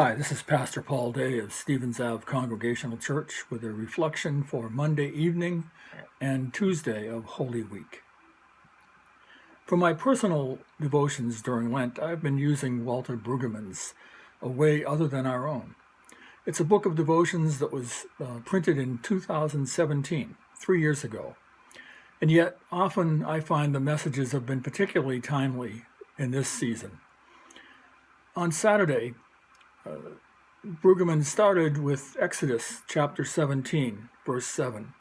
Hi, this is Pastor Paul Day of Stevens Ave Congregational Church with a reflection for Monday evening and Tuesday of Holy Week. For my personal devotions during Lent, I've been using Walter Brueggemann's A Way Other Than Our Own. It's a book of devotions that was printed in 2017, 3 years ago. And yet, often I find the messages have been particularly timely in this season. On Saturday, Brueggemann started with Exodus chapter 17, verse 7.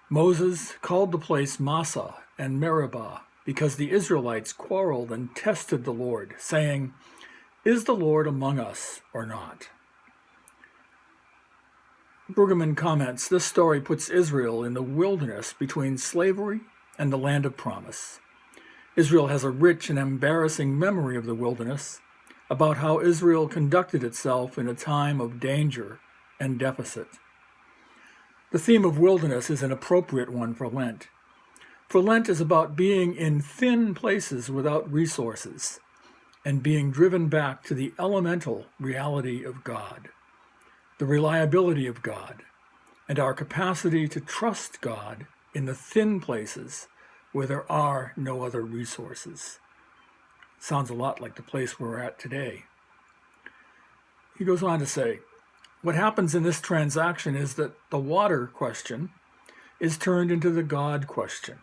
Moses called the place Massah and Meribah because the Israelites quarreled and tested the Lord, saying, "Is the Lord among us or not?" Brueggemann comments, this story puts Israel in the wilderness between slavery and the land of promise. Israel has a rich and embarrassing memory of the wilderness, about how Israel conducted itself in a time of danger and deficit. The theme of wilderness is an appropriate one for Lent. For Lent is about being in thin places without resources and being driven back to the elemental reality of God, the reliability of God, and our capacity to trust God in the thin places where there are no other resources. Sounds a lot like the place we're at today. He goes on to say, what happens in this transaction is that the water question is turned into the God question,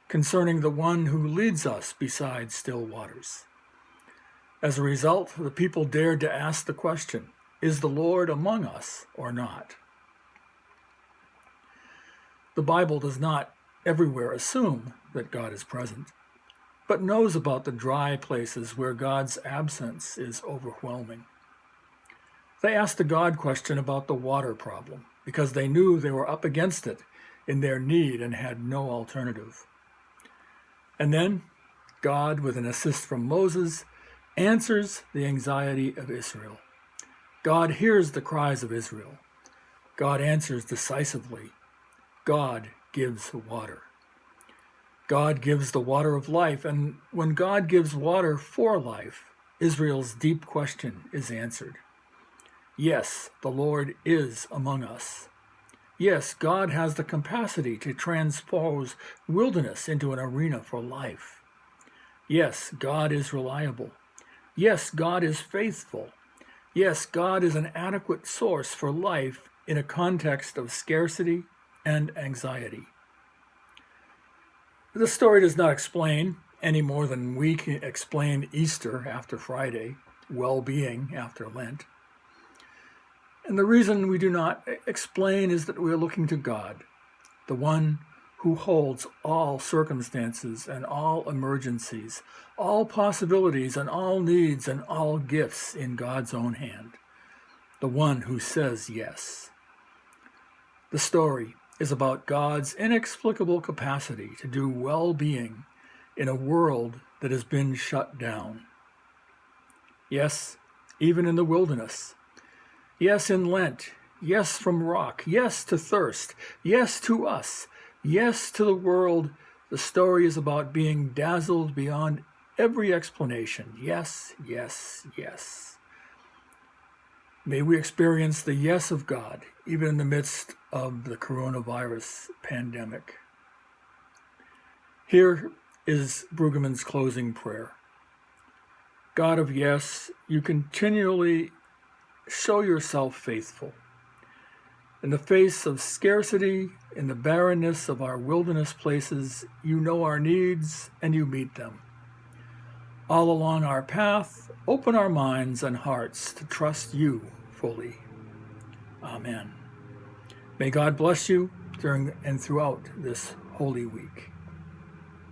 concerning the one who leads us beside still waters. As a result, the people dared to ask the question, is the Lord among us or not? The Bible does not everywhere assume that God is present, but knows about the dry places where God's absence is overwhelming. They asked the God question about the water problem because they knew they were up against it in their need and had no alternative. And then God, with an assist from Moses, answers the anxiety of Israel. God hears the cries of Israel. God answers decisively. God gives water. God gives the water of life, and when God gives water for life, Israel's deep question is answered. Yes, the Lord is among us. Yes, God has the capacity to transpose wilderness into an arena for life. Yes, God is reliable. Yes, God is faithful. Yes, God is an adequate source for life in a context of scarcity and anxiety. The story does not explain, any more than we can explain Easter after Friday, well-being after Lent. And the reason we do not explain is that we are looking to God, the one who holds all circumstances and all emergencies, all possibilities and all needs and all gifts in God's own hand, the one who says yes. The story is about God's inexplicable capacity to do well-being in a world that has been shut down. Yes, even in the wilderness. Yes, in Lent. Yes, from rock. Yes, to thirst. Yes, to us. Yes, to the world. The story is about being dazzled beyond every explanation. Yes, yes, yes. May we experience the yes of God, even in the midst of the coronavirus pandemic. Here is Brueggemann's closing prayer. God of yes, you continually show yourself faithful. In the face of scarcity, in the barrenness of our wilderness places, you know our needs and you meet them. All along our path, open our minds and hearts to trust you fully. Amen. May God bless you during and throughout this Holy Week.